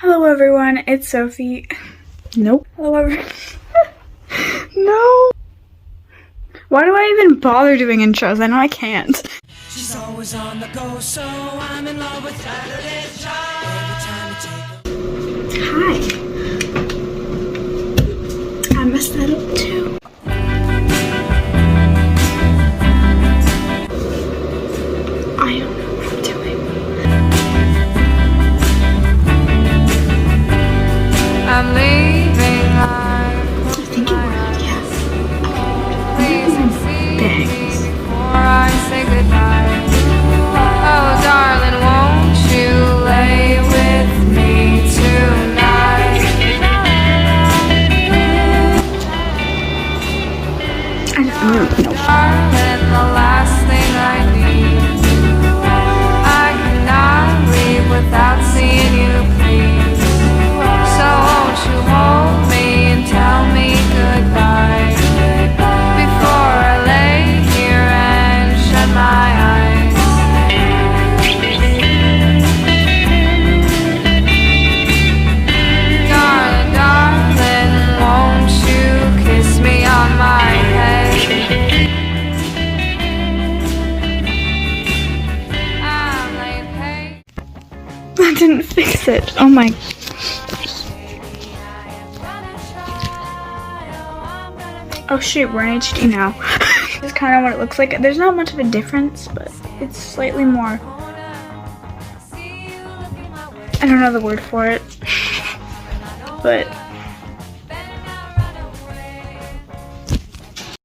Hello everyone, it's Sophie. Nope. Hello everyone. No. Why do I even bother doing intros? I know I can't. She's always on the go, so I'm in love with Saturday Child. Hi. I messed that up too. I don't know what I'm doing. I'm leaving. I think it worked, yes. Bangs. Before I say goodbye. Oh, darling, won't you lay with me tonight? I don't know. Darling, the last thing I need. I cannot leave without seeing you, please. So won't you hold me and tell me goodbye before I lay here and shut my eyes. Darling, darling, won't you kiss me on my head? I'm laying I didn't fix it. Oh my. Oh shoot, we're in HD now. This is kind of what it looks like. There's not much of a difference, but it's slightly more. I don't know the word for it. But